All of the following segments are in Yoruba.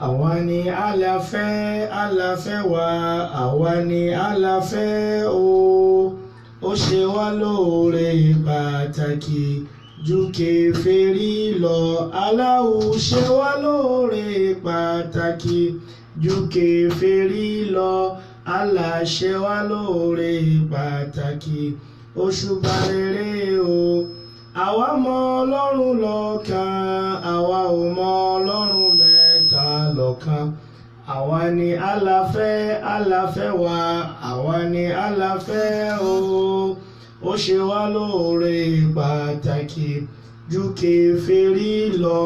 àwa ni àlàfẹ́ wa, àwa ni àlàfẹ́ o. Ó ṣe wá lóore pàtàkì ju kèfèrí lọ. Allahu ṣe wá lóore pàtàkì ju kèfèrí lọ. Allah ṣe wá lóore pàtàkì. Òṣùbà rere o. Àwa mọ Ọlọ́run lọ́kan, àwa ò mọ Ọlọ́run mẹ́ta lọ́kan. Àwa ni àlàfẹ́ wa, àwa ni àlàfẹ́ o. Ó ṣe wá lóore pàtàkì ju kèfèrí lọ.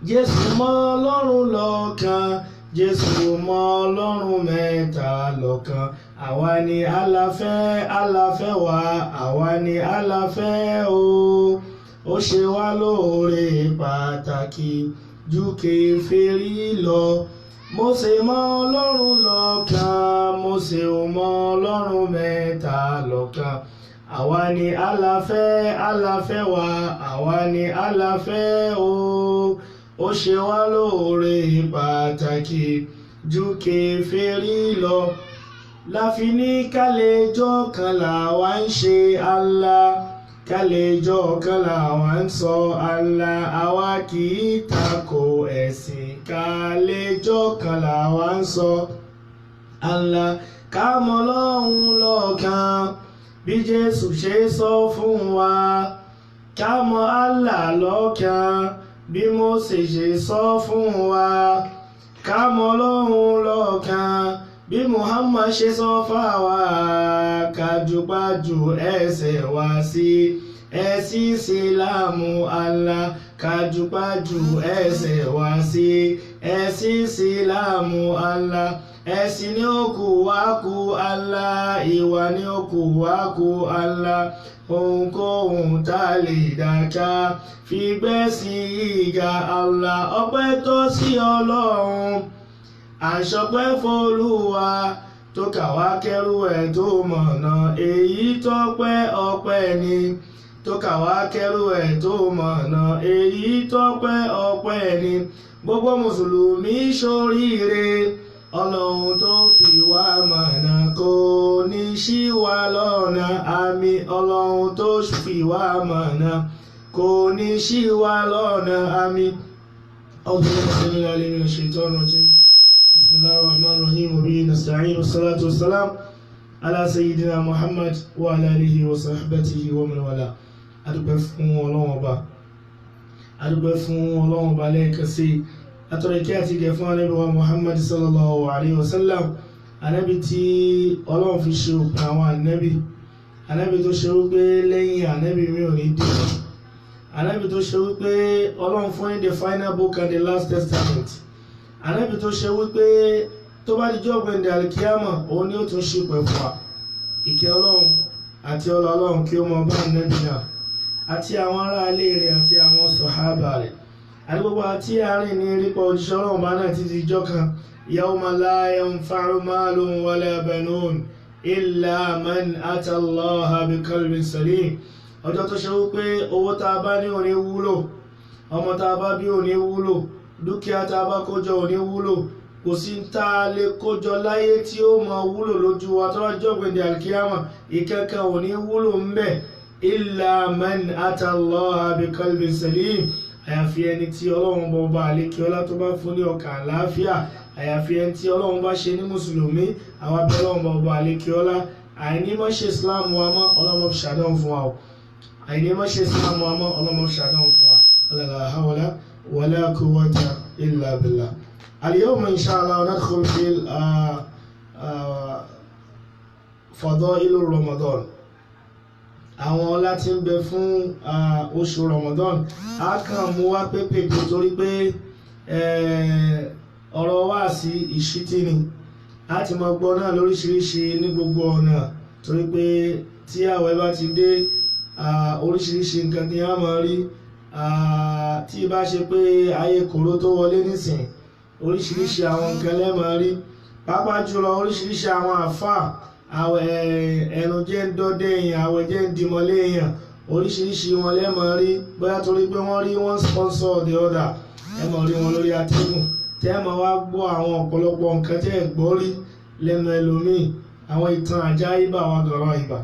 Jésù mọ Ọlọ́run lọ́kan, Jésù mọ Ọlọ́run mẹ́ta lọ́kan. Àwa ni àlàfẹ́ wa, àwa ni àlàfẹ́ o. Ó ṣe wá lóore pàtàkì ju kèfèrí lọ. Mósè mọ Ọlọ́run lọ́kan, Mósè ò mọ Ọlọ́run mẹ́ta lọ́kan. Àwa ni àlàfẹ́ wa, àwa ni àlàfẹ́ o. Ó ṣe wá lóore pàtàkì ju kèfèrí lọ. Láfi ní kálejọ́ kan làwa ń ṣe Allah, kálejọ́ kan làwa ń sọ Allah. Àwa kì í tako ẹ̀sìn, kálejọ́ kan làwa ń sọ Allah. Ká mọ Ọlọ́run lọ́kan bí Jésù ṣe sọ fún wa. Ká mọ Allah lọ́kan bí Mósè ṣe sọ fún wa. Ká mọ Ọlọ́run lọ́kan bí Muhammad ṣe sọ fáwa. Ká jùpájù ẹsẹ̀ wa sí ẹ̀sìn Ìsìlámù Allah. Ká jùpájù ẹsẹ̀ wa sí ẹ̀sìn Ìsìlámù Allah. Ẹ̀sìn ni ó kù wá kù Allah, ìwà ni ó kù wá kù Allah. Ohunkóhun tá lè dáká fi gbẹ́sìn ìga Allah. Ọpẹ́ tó sí Ọlọ́run, àṣọpẹ́ f'Olúwa tó kà wá kẹ́rù ẹ̀ tó mọ̀nà. Èyí tọ́pẹ́ ọpẹ́ ni tó kà wá kẹ́rù ẹ̀ tó mọ̀nà. Èyí tọ́pẹ́ ọpẹ́ ni. Gbogbo mùsùlùmí ṣoríire, Ọlọ́run tó fi wá mọ̀nà kò ní ṣì wá lọ́nà. Àmín. Ọlọ́run tó fi wá mọ̀nà kò ní ṣì wá lọ́nà. Àmín. Bismillahirrahmanirrahim. Wa bihi nasta'in. Wassalatu wassalam ala sayyidina Muhammad wa ala alihi wa sahbihi wa man wala. Adúpẹ́ fún Ọlọ́run Ọba. Adúpẹ́ fún Ọlọ́run Ọba lẹ́ẹ̀kan sí. Atọ́rọ kí a ti gẹ̀ fún Ànábì wa Muhammad sallallahu alayhi wa sallam. Ànábì tí Ọlọ́run fi ṣe òpin àwọn ànábì. Ànábì tó ṣe wípé lẹ́yìn ànábì mi ò ní dé. Ànábì tó ṣe wípé Ọlọ́run fún ní the final book and the last testament. Ànábì tó ṣe wípé tó bá di jọ́ gbẹ̀ndẹ̀ alikiyama òun ni ó tún ṣe pẹ̀ fún wa. Ìkẹ́ Ọlọ́run àti ọlá Ọlọ́run kí ó mọ bá ànábì náà àti àwọn ará ilé rẹ̀ àti àwọn sọ̀hábà rẹ̀. Àti gbogbo àti àárín ní rípa òjíṣẹ́ Ọlọ́run bá náà títí ìjọ kan. Yawma la yanfa'u malun wala banun illa man ata Allaha bi qalbin salim. Ọjọ́ tó ṣe wípé owó tá a bá ní ò ní wúlò, ọmọ tá a bá bí ò ní wúlò, dúkìá tá a bá kójọ ò ní wúlò. Kò sí tá a lè kójọ láyé tí ó máa wúlò lójú wa tó lọ́jọ́ gbèndé alkiyama. Ìkẹ́kẹ́ ò ní wúlò ń bẹ̀. Illa man ata Allaha bi qalbin salim. Àyàfi ẹni tí Ọlọ́run bọba àlékiọlá tó bá fún ní ọkàn àlàáfíà. Àyàfi ẹni tí Ọlọ́run bá ṣe ní mùsùlùmí. Àwa bẹ̀ Ọlọ́run bọba àlékiọlá àìní má ṣe Islam wa mọ́ Ọlọ́run fi ṣàdánwò fún wa o. Àìní má ṣe Islam wa mọ́ Ọlọ́run fi ṣàdánwò fún wa. La hawla wala quwwata illa billah. Al-yawma insha Allah nadkhul fil fadailu Ramadan. Àwọn ọlá tí ń bẹ fún oṣù Ramadan. A kàn mú wá pépè torí pé ọ̀rọ̀ wá sí ìṣítí ni. A ti mọ gbọ́ náà lóríṣiríṣi ní gbogbo ọ̀nà torí pé tí àwẹ̀ bá ti dé oríṣiríṣi nǹkan tí a máa rí. Tí bá ṣe pé ayé kòró tó wọlé nísìn, oríṣiríṣi àwọn nǹkan lẹ́ máa rí. Pàápàá jùlọ oríṣiríṣi àwọn àfáà, ẹnu jẹ́ ń dọ́dẹ́ èèyàn, àwẹ̀ jẹ́ ń dìmọ́lé èèyàn. Oríṣiríṣi wọn lẹ́ máa rí bóyá torí pé wọ́n rí one sponsor the other. Ẹ máa rí wọn lórí atẹ́gùn. tẹ́ máa wá gbọ́ àwọn ọ̀pọ̀lọpọ̀ nǹkan tẹ́ ẹ̀ gbọ́ rí lẹ́nu ẹlòmíì, àwọn ìtàn àjáyíbà wa gọ̀rọ̀ ìbà.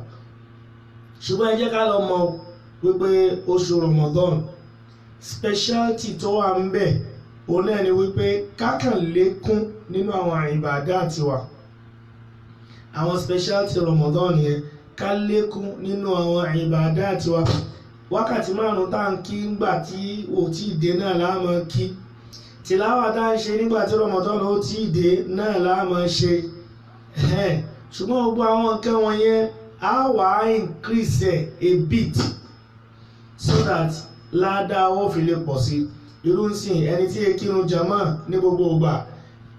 Ṣùgbọ́n ẹ jẹ́ ká lọ mọ̀ wípé oṣù Ramadan speciality tó wà ń bẹ̀ òun náà ni wípé kákàn lékún nínú àwọn ìbàdá tiwa. Àwọn speciality Ramadan yẹn ká lékún nínú àwọn ìbàdá tiwa. Wákàtí 5 tá ń kí ńgbà tí ò tí ì dé náà la máa kí. Tìláwà tá ń ṣe nígbà tí Ramadan ó tí ì dé náà la máa ṣe. Ṣùgbọ́n gbogbo àwọn nǹkan wọ̀nyẹn á wà á increase a bit so that ládàá ó fi lè pọ̀ sí. Irú ń sìn ẹni tí kírun jàmá ní gbogbo ìgbà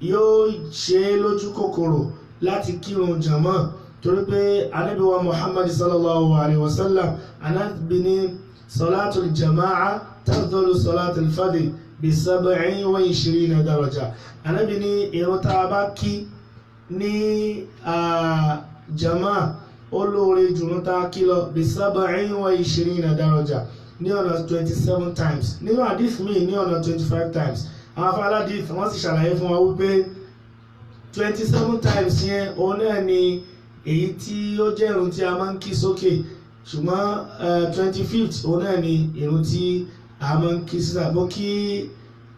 yóò ṣe lójú kòkòrò láti kírun jàmá, torí pé Ànábì wa Muhammad sallallahu alaihi wasallam Ànábì ní salatul jama'a tafdalu salatul fadl bi 27 daraja. Ànábì ní ìrun tá a bá kí ní jàmá ó lóore jùlọ tá a kí lọ bi 27 daraja, ní ọ̀nà 27 times, nínú hadith mi ní ọ̀nà 25 times. Àwọn afárádìí wọ́n sì ṣàlàyé fún wa wípé 27 times yẹn òun náà ni èyí tí ó jẹ́ ìrun tí a máa ń kí sókè, ṣùgbọ́n 25th òun náà ni ìrun tí a máa ń kí sísà. Mo kí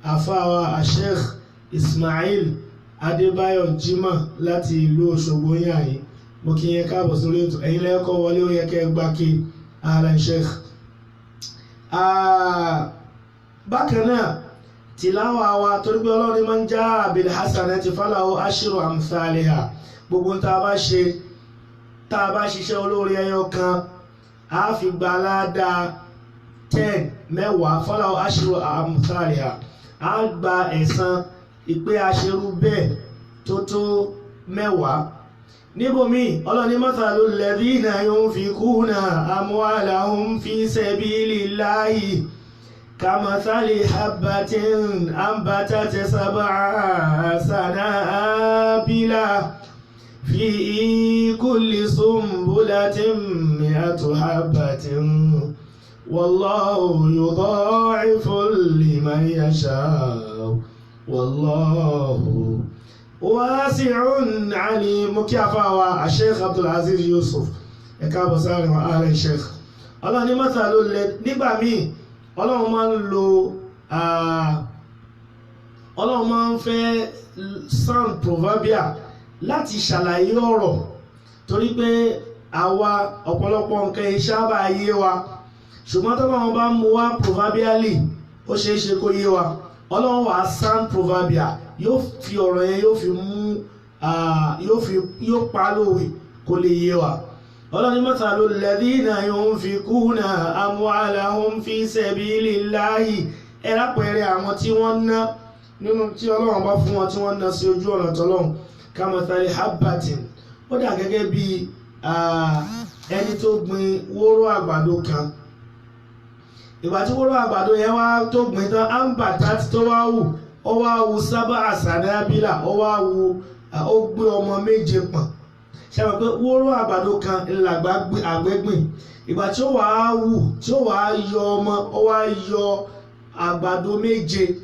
àfáà Sheikh Ismail Adébáyọ̀ Jimoh láti ìlú Òṣogbo yàyí, mo kí yẹn káàbọ̀ sórí ètò. Ẹ̀yin lẹ́kọ̀ọ́ wọlé ó yẹ kẹ́ gbá kí Ahlan Sheikh. Bákan náà tìláwà wa, torí pé Ọlọ́run máa ń já bil hasanati falahu ashru amthaliha. Gbogbo tá a bá ṣe, tá a bá ṣiṣẹ́ olóore ẹyọ kan a fi gba ládàá 10 mẹ́wàá falahu ashru amthaliha. A gba ẹ̀san ìpé aṣerú bẹ́ẹ̀ tó mẹ́wàá. Níbòmí Ọlọ́run mathalul ladhina yunfikuna amwalahum fi sabilillahi kamathali habbatin ambatat 7 sanabila fi kulli sumbulatin 100 habbatin wallahu yudha'ifu liman yasha wallahu wasi'un alim. Kí àfáà Sheikh Abdul Aziz Yusuf ẹ káàbọ̀ sáré wọn Ahlan Sheikh. Ọlọ́run ní mọ́tàlú lẹ nígbà míì Ọlọ́run máa ń lo Ọlọ́run máa ń fẹ́ sound proverbial láti ṣàlàyé ọ̀rọ̀, torí pé àwa ọ̀pọ̀lọpọ̀ nǹkan ìṣábà yé wa, ṣùgbọ́n tọ́lọ́run bá mú wá proverbially ó ṣeé ṣe kó yé wa. Ọlọ́run wà sound proverbial, yóò fi ọ̀rọ̀ yẹn yóò fi mú yóò pa lówe kó lè yé wa. Ọlọ́run mathalul ladhina yunfikuna amwalahum fi sabilillahi. Ẹ lápẹẹrẹ àwọn tí wọ́n ná nínú tí Ọlọ́run bá fún wọn tí wọ́n ná sí ojú ọ̀nà tọ́lọ́run. Kamathali habbatin, ó dà gẹ́gẹ́ bí ẹni tó gbin wóró àgbàdo kan. Ìgbà tí wóró àgbàdo yẹn wá tó gbìn tán ambatat tó wá wù, ó wá wù 7 sanabila, ó wá wù ó gbé ọmọ 7 pọ̀n. Ṣé mọ̀ pé wóró àgbàdo kan làgbà àgbẹ̀gbìn. Ìgbà tí ó wá wù tí ó wá yọ ọmọ, ó wá yọ àgbàdo 7.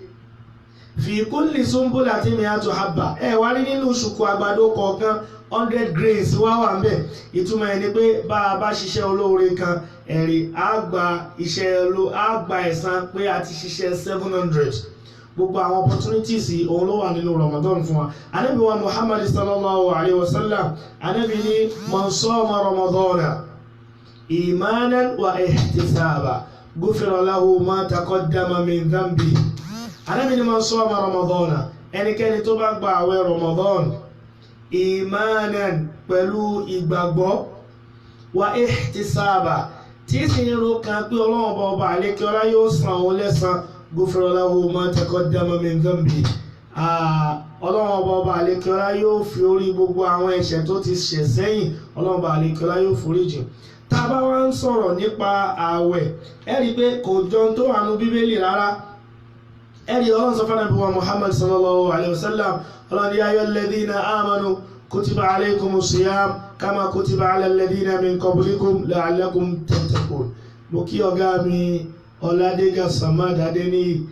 Fi kulli sumbulatin 100 habba. Ẹ wá rí nínú ṣùkú àgbàdo kọ̀ọ̀kan 100 grains wá wà ńbẹ̀. Ìtumọ̀ ẹ̀ ni pé bá a bá ṣiṣẹ́ olóore kan ẹ̀rí á gba ẹ̀san pé a ti ṣiṣẹ́ 700. Gbogbo àwọn opportunities òun ló wà nínú Ramadan fún wa. Ànábì wa Muhammad sallallahu alaihi wasallam, Ànábì ní man sama Ramadana imanan wa ihtisaba ghufira lahu ma taqaddama min dhanbi. Ànábì ní man sama Ramadana, ẹnikẹ́ni tó bá gba àwẹ̀ Ramadan imanan pẹ̀lú ìgbàgbọ́ wa ihtisaba tí sì ń ro kan pé Ọlọ́run ọba àlékè ọlá yóò san òun lẹ́san ghufira lahu ma taqaddama min dhanbi. Ọlọ́run ọba àlékè ọlá yóò fi orí gbogbo àwọn ẹ̀ṣẹ̀ tó ti ṣẹ̀ sẹ́yìn, Ọlọ́run ọba àlékè ọlá yóò foríjì. Tá a bá wá ń sọ̀rọ̀ nípa ààwẹ̀, ẹ rí i pé kò jọ tó wà nínú Bíbélì rárá. Ẹ rí Ọlọ́run sọ fún Ànábì wa Muhammad sallallahu alaihi wasallam, Ọlọ́run ya ayyuhal ladhina amanu kutiba alaykumus siyam kama kutiba alal ladhina min qablikum la'allakum tattaqun. Mo kí ọ̀gá mi Ọládégà Samad Adéníyì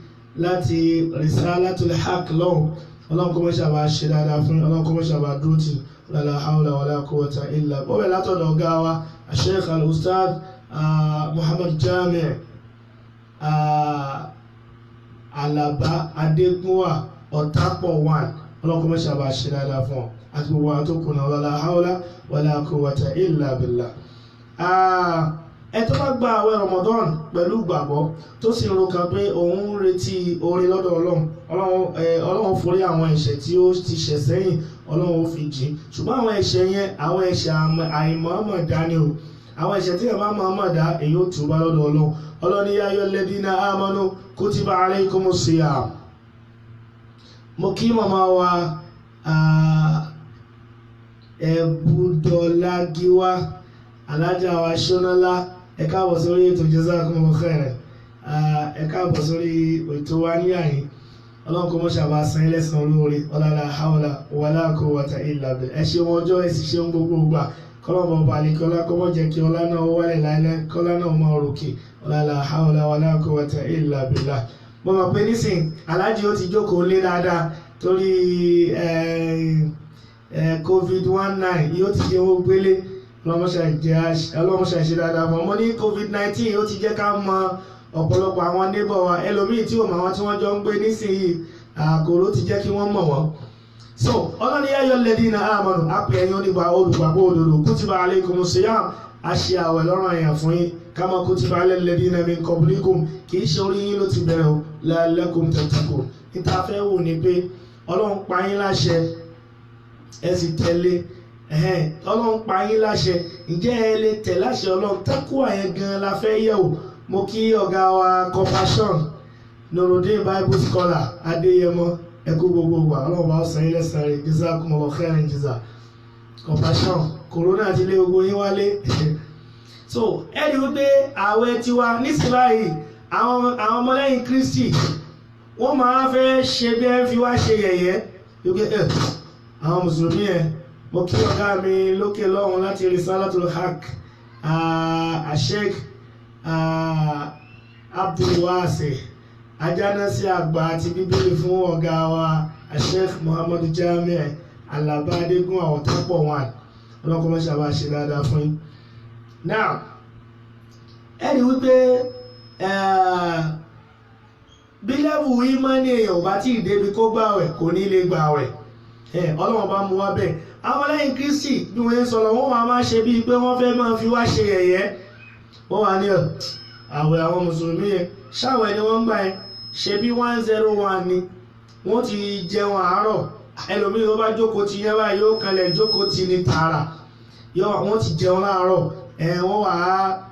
láti Risalatul Haq lọ́hùn ọlọ́run kó mọ́ṣà bá ṣe dáadáa fún ọlọ́run kó mọ́ṣà bá dúró tì la hawla wala quwwata illa bọ́bẹ̀ látọ̀dọ̀ ọ̀gá wa Sheikh al-Ustadh Muhammad Jami' Alaba Adégúnwà Ọ̀tápọ̀ 1 ọlọ́run kó mọ́ṣà bá ṣe dáadáa fún ọ àti gbogbo àwọn tó kùnà la hawla wala quwwata illa billah. Ẹ tó bá gba àwẹ̀ Ramadan pẹ̀lú ìgbàgbọ́ tó sì ń ro kan pé òun ń retí oore lọ́dọ̀ Ọlọ́run forí àwọn ẹ̀ṣẹ̀ tí ó ti ṣẹ̀ sẹ́yìn Ọlọ́run ó fi jìn ṣùgbọ́n àwọn ẹ̀ṣẹ̀ yẹn àwọn ẹ̀ṣẹ̀ àìmọ̀ọ́mọ̀ dání o àwọn ẹ̀ṣẹ̀ tí ẹ̀ bá mọ̀ọ́mọ̀ dá èyí ó túbá lọ́dọ̀ Ọlọ́run ní ya ayyuhal ladhina amanu kutiba alaykumus siyam. Mo kí màmá wa Ẹ̀bùdọ̀lágíwá alájà wa Ṣónálá ẹ káàbọ̀ sórí ètò Jazakumullahu khairan ẹ káàbọ̀ sórí ètò wa ní àyín ọlọ́run kó mọ́ ṣàbá san ilẹ̀sàn olóore la hawla wala quwwata illa billah. Ẹ ṣe wọn ọjọ́ ẹ sì ṣe ń gbogbo gbà kọ́lọ́mọ̀ balẹ̀kọ́lá kọ́ mọ́ jẹ́ kí ọlá náà wálẹ̀ láìlẹ́ kọ́lá náà mọ́ òrùkè la hawla wala quwwata illa billah. Mo mọ̀ pé nísìn aláàjì ó ti jókòó lé dáadáa torí COVID-19 yóò ti jẹ́ owó gbélé ọlọ́mọṣà ṣe dáadáa mọ́ mọ́ ní COVID-19 ó ti jẹ́ ká mọ ọ̀pọ̀lọpọ̀ àwọn neighbor wa ẹlòmíì tí ò mọ̀ àwọn tí wọ́n jọ ń gbé nísìnyí àkòrò ti jẹ́ kí wọ́n mọ̀ wọ́n. So ọlọ́ni ya ayyuhal ladhina amanu àpè ẹ̀yin olùgbàgbọ́ òdodo kutiba alaykumus siyam a ṣe àwẹ̀ lọ́rùn àyàn fún yín kama kutiba alal ladhina min qablikum kì í ṣe orí yín ló ti bẹ̀rẹ̀ o la'allakum tattaqun. níta fẹ́ wò ni pé Ọlọ́run pa yín láṣẹ ẹ sì tẹ̀lé Ọlọ́run pa yín láṣẹ ǹjẹ́ ẹ lè tẹ̀ láṣẹ Ọlọ́run taqwa yẹn gan la fẹ́ yẹ̀ wò. Mo kí ọ̀gá wa Compassion Nurudeen Bible Scholar Adéyẹmọ ẹkú gbogbo wa Ọlọ́run bá san ilẹ̀ sáré Jazakumullahu khairan jaza. Compassion corona ti lé gbogbo yín wálé so ẹni wípé ààwẹ̀ tiwa nísìnyí báyìí àwọn ọmọlẹ́yìn Kristi wọ́n máa fẹ́ ṣe bí ẹ fi wá ṣe yẹ̀yẹ́ wípé àwọn mùsùlùmí ẹ̀. Mo kí ọ̀gá mi lókè lọ́hùn láti Risalatul Haq Sheikh Abdulwasi ajánásí àgbà àti bíbélì fún ọ̀gá wa Sheikh Muhammad Jami' Alaba Adégúnwà Ọ̀tápọ̀ 1 ọlọ́kọ́ mọ́ṣá bá ṣe dáadáa fún yín. Now ẹni wípé bí lẹ́wù ìmánì èèyàn ò bá tí ì débi kó gbààwẹ̀ kò ní lè gbààwẹ̀ Ọlọ́run bá mú wá bẹ́ẹ̀. Àwọn lẹ́yìn Kristi bí wọ́n ń sọ̀rọ̀ wọ́n wá máa ṣe bíi pé wọ́n fẹ́ máa fi wá ṣe yẹ̀yẹ́ wọ́n wá ní àwẹ̀ àwọn mùsùlùmí yẹn ṣáwẹ̀ ni wọ́n ń gbà yẹn ṣe bí 101 ni wọ́n ti jẹun àárọ̀ ẹlòmíì tó bá jókòó ti yẹn báyìí yóò kalẹ̀ jókòó ti ní tààrà wọ́n ti jẹun láàárọ̀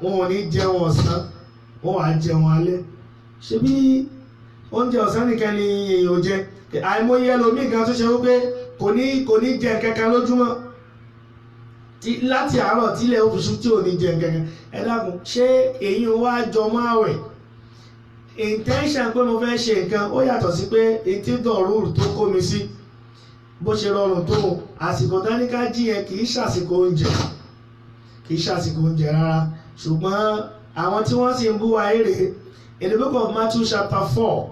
wọ́n ò ní jẹun ọ̀sán wọ́n wá jẹun alẹ́ ṣe bí oúnjẹ ọ̀sán nìkan ni èèyàn jẹ àìmọye ẹlòmíì gan tó ṣe wípé kò ní jẹ kankan lójúmọ́ láti àárọ̀ tílẹ̀ òfìsú tí ò ní jẹ kankan. Ẹ dákun ṣé èyí wá jọ máa wẹ̀ intention pé mo fẹ́ ṣe nǹkan ó yàtọ̀ sí pé etí dọ̀rúurù tó kó mi sí bó ṣe rọrùn tó àsìkò táníká jí yẹn kì í ṣàsìkò oúnjẹ rárá ṣùgbọ́n àwọn tí wọ́n sì ń bú wa èrè. In the book of Matthew chapter 4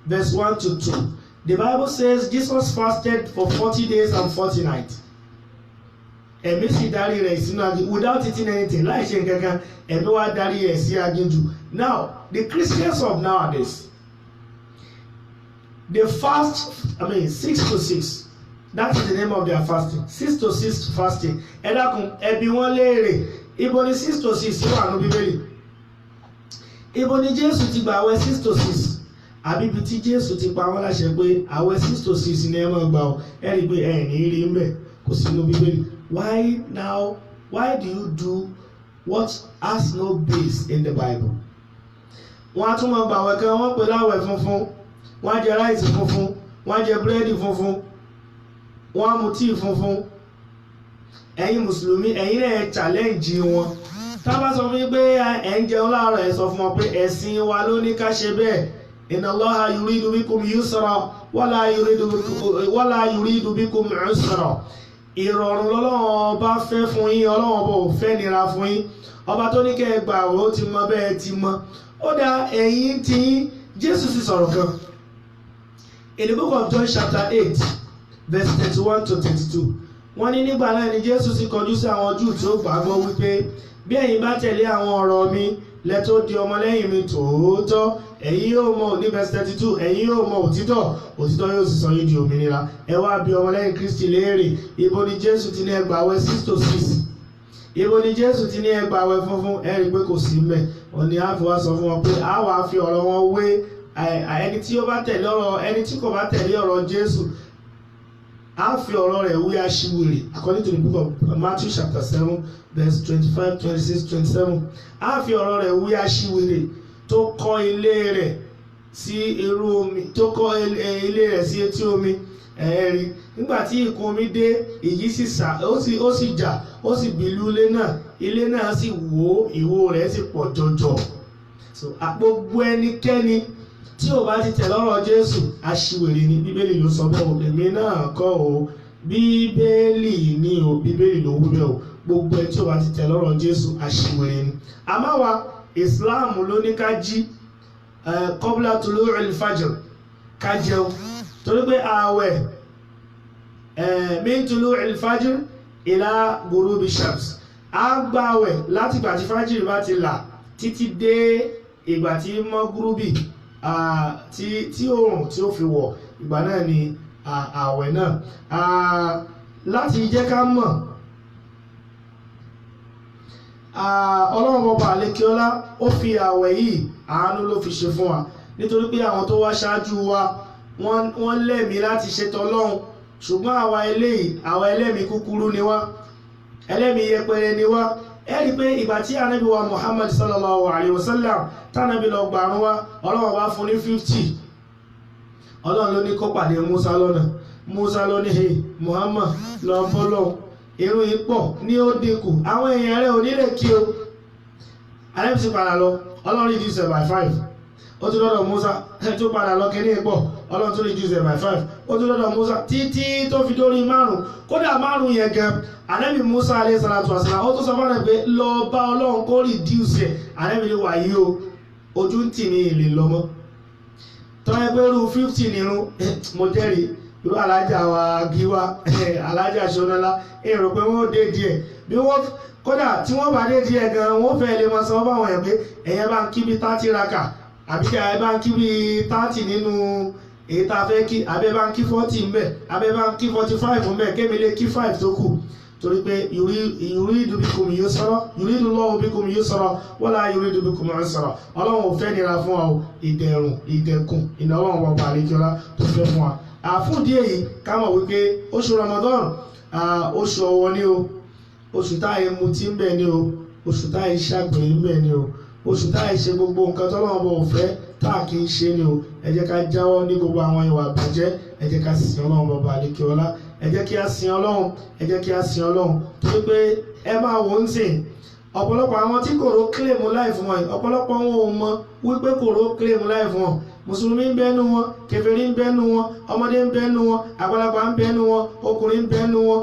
verse 1 to 2 the Bible says Jesus fasted for 40 days and 40 nights. Ẹ̀mí sì darí rẹ̀ sínú aginjù without eating anything láì ṣe nǹkankan ẹ̀mí wá darí rẹ̀ sí aginjù. Now the Christians of nowadays they fast 6 to 6. That is the name of their fasting. 6 to 6 fasting. Ẹ dákun ẹbí wọn léèrè ibo ni 6 to 6 wà ní Bíbélì. Ibo ni Jésù ti gbà àwẹ̀ 6 to 6 àbí ibi tí Jésù ti pa wọ́n láṣẹ pé àwẹ̀ 6 to 6 ni ẹ máa gbà ọ́ ẹ rí i pé ẹ ní rí ń bẹ̀ kò sí ní Bíbélì. Why do you do what has no base in the Bible? Wọ́n á tún máa gbà àwẹ̀ kan wọ́n pè láwẹ̀ funfun wọ́n á jẹ ráìsì funfun wọ́n á jẹ búrẹ́dì funfun wọ́n á mu tíì funfun. Ẹ̀yin mùsùlùmí ẹ̀yin náà challenge wọn. Tá bá sọ fún yín pé ẹ̀ ń jẹun láàárọ̀ ẹ̀ sọ fún wọn pé ẹ̀sìn wa ló ní ká ṣe bẹ́ẹ̀. Inna Allaha yuridu bikum yusra wala yuridu bikum usra. Ìrọ̀rùn lọ́lọ́run bá fẹ́ fún yín Ọlọ́run bò fẹ́ nira fún yín. Ọba tó ní kẹ́ ẹ gbà ó ti mọ bẹ́ẹ̀ ti mọ. Ó dá ẹ̀yin tí Jésù sì sọ̀rọ̀ kan In the book of John chapter 8 verse 31 to 32, wọ́n ní nígbà náà ni Jésù sì kọjú sí àwọn Júù tí ó gbàgbọ́ wípé bí ẹ̀yin bá tẹ̀lé àwọn ọ̀rọ̀ mi lẹ tó di ọmọlẹ́yìn mi tòótọ́, ẹ̀yin yóò mọ̀, ní verse 32, ẹ̀yin yóò mọ̀ òtítọ́, òtítọ́ yóò sì sọ yín di òmìnira. Ẹ wá bi ọmọlẹ́yìn Kristi léèrè, ibo ni Jésù ti ní ẹ gbààwẹ̀ 6 to 6? Ibo ni Jésù ti ní ẹ gbààwẹ̀ funfun? Ẹ rí pé kò sí ńbẹ̀. Wọ́n ní a fi wá sọ fún wọn pé a wá fi ọ̀rọ̀ wọn wé ẹni tí ó bá tẹ̀lé ọ̀rọ̀, ẹni tí kò bá tẹ̀lé ọ̀rọ̀ Jésù, a fi ọ̀rọ̀ rẹ̀ wé aṣiwèrè, according to the book of Matthew chapter 7 verse 25, 26, 27. A fi ọ̀rọ̀ rẹ̀ wé aṣiwèrè tó kọ́ ilé rẹ̀ sí irú omi, tó kọ́ ilé rẹ̀ sí etí omi. Ẹ̀rí nígbà tí ìkún omi dé, ìjì sì sà, ó sì jà, ó sì bìlú ilé náà sì wó, ìwó rẹ̀ sì pọ̀ jọjọ. So gbogbo ẹnikẹ́ni tí ò bá ti tẹ̀lé ọ̀rọ̀ Jésù aṣiwèrè ni. Bíbélì ló sọ bẹ́ẹ̀ o, èmi náà kọ́ o, Bíbélì ni o, Bíbélì ló wí bẹ́ẹ̀ o. Gbogbo ẹ tí ò bá ti tẹ̀lé ọ̀rọ̀ Jésù aṣiwèrè ni. Àmọ́ wa Islam ló ní ká jí qabla tulu'il fajr ká jẹun, torí pé ààwẹ̀ min tulu'il fajr ila ghurubi shams, a gbààwẹ̀ láti ìgbà tí fájìrì bá ti là títí dé ìgbà tí mọ́gúrúbì tí oòrùn tí ó fi wọ̀, ìgbà náà ni ààwẹ̀ náà. Láti jẹ́ ká mọ̀, Ọlọ́run Ọba àlékiọlá ó fi ààwẹ̀ yìí àánú ló fi ṣe fún wa, nítorí pé àwọn tó wá ṣáájú wa wọ́n lẹ́mìí láti ṣe tọlọ́run, ṣùgbọ́n àwa ẹlẹ́mìí kúkúrú ni wá, ẹlẹ́mìí yẹpẹrẹ ni wá. Ẹ rí pé ìgbà tí Ànábì wa Muhammad sallallahu alayhi wa sallam tánàbí lọ gbàrún wá, Ọlọ́run bá fún ní 50. Ọlọ́run ló ní kó pàdé Musa lọ́nà. Musa ló ní, hey Muhammad lọ bọ́lọ́, irun yìí pọ̀ ní ó dínkù, àwọn èèyàn rẹ̀ ò nílé kí o. Ànábì sì padà lọ, Ọlọ́run reduce by 5. Ó tún lọ́dọ̀ Musa tó padà lọ kí ní pọ̀, Ọlọ́run tún reduce by 5. Ó tún lọ́dọ̀ Musa títí tó fi dórí 5. Kódà 5 yẹn gan, Ànábì Musa alayhi salatu wasalam ó tún sọ fún ẹ̀ pé lọ bá Ọlọ́run kó reduce ẹ̀. Ànábì ní wàyí o, ojú ń tì ní ilé lọ́mọ́. Tọ́ ẹgbẹ́ rú 50 nírun, mo jẹ́rìí irú alájà wa gíwá, alájà ṣọ́nálá, èrò pé wọ́n dé díẹ̀. Bí wọ́n kódà tí wọ́n bá dé díẹ̀ gan, wọ́n fẹ́ lè máa sọ báwọn ẹ̀ pé ẹ̀yẹ bá ń kí bí 30 raka, àbí kí ẹ bá ń kí bí 30 nínú èyí tá a fẹ́ kí, abẹ́ bá ń kí 40 ń bẹ̀, abẹ́ bá ń kí 45 ń bẹ̀, kémi lè kí 5 tó kù. Torí pé yuridu bikum yusra, yuridu Allahu bikum yusra wala yuridu bikum usra. Ọlọ́run ò fẹ́ nira fún wa o, ìdẹ̀kùn ìnáwó àwọn ọba àríkíọlá tó fẹ́ fún wa. Fún díẹ̀ yìí ká mọ̀ wípé oṣù Ramadan oṣù ọ̀wọ̀ ni o, oṣù táyé mutí ń bẹ ni o, oṣù táyé ṣàgbèrè ń bẹ ni o, oṣù táyé ṣe gbogbo nǹkan tọ́lọ́run bọ̀ fẹ́ táà kì í ṣe ni o. Ẹ jẹ́ ká jáwọ́ ní gbogbo àwọn ìwà ìbàjẹ́, ẹ jẹ́ ká sìn Ọlọ́run bọba àlékiọlá, ẹ jẹ́ kí a sìn Ọlọ́run, ẹ jẹ́ kí a sìn Ọlọ́run. Torí pé ẹ máa wò ń sìn ọ̀pọ̀lọpọ̀ àwọn tí kòró claim life wọn, ọ̀pọ̀lọpọ̀ wọn ò mọ̀ wípé kòró claim life wọn. Mùsùlùmí ń bẹ́nu wọn, kèfèrí ń bẹ́nu wọn, ọmọdé ń bẹ́nu wọn, àgbàlagbà ń bẹ́nu wọn, ọkùnrin ń bẹ́nu wọn,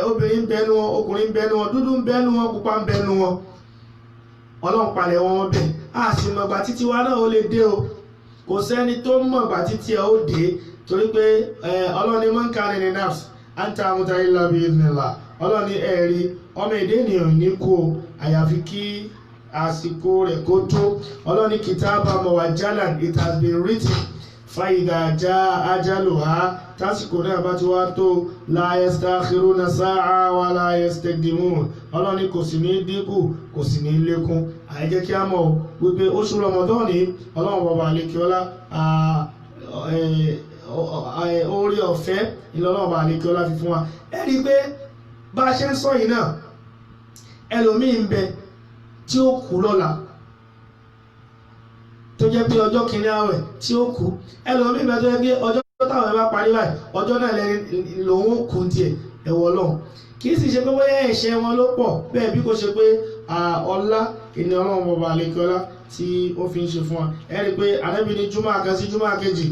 obìnrin ń bẹ́nu wọn, ọkùnrin ń bẹ́nu wọn, dúdú ń bẹ́nu wọn, pupa ń bẹ́nu wọn. Ọlọ́run palẹ̀ wọn bẹ̀. A sì mọ̀gbà títí wa náà ó lè dé o, kò sẹ́ni tó mọ̀gbà títí ẹ ó dé, torí pé Ọlọ́run ní man kana li nafs an tamuta illa bi idhnillah. Ọlọ́run ní ẹ̀rí ọmọ èdè ènìyàn ní kú o, àyàfi kí àsìkò rẹ̀ kó tó. Ọlọ́run ní kitaba muwajjalan, it has been written, fa idha jaa ajaluha, tásìkò náà bá ti wá tó, la yastakhiruna sa'a wa la yastaqdimun. Ọlọ́run ní kò sì ní dínkù, kò sì ní lékún. Àìjẹ́ kí a mọ̀ wípé oṣù Ramadan ní Ọlọ́run bọba àlékiọlá orí ọ̀fẹ́ ìlọ́lọ́run bọba àlékiọlá fi fún wa. Ẹ rí pé bá a ṣe ń sọ yìí náà, ẹlòmíì ń bẹ tí ó kú lọ́la, tó jẹ́ pé ọjọ́ kìíní àwẹ̀ tí ó kú. Ẹlòmíì ń bẹ tó jẹ́ pé ọjọ́ táwọn ẹ bá parí báyìí, ọjọ́ náà lòun ó kú tiẹ̀, ẹ̀wọ̀ Ọlọ́run. Kì í sì ṣe pé bóyá ẹ̀ṣẹ̀ wọn ló pọ̀ bẹ́ẹ̀, bí kò ṣe pé ọlá ìní Ọlọ́run bọba àlékiọlá tí ó fi ń ṣe fún wa. Ẹ rí pé Ànábì ní júmọ́ kan sí júmọ́ kejì,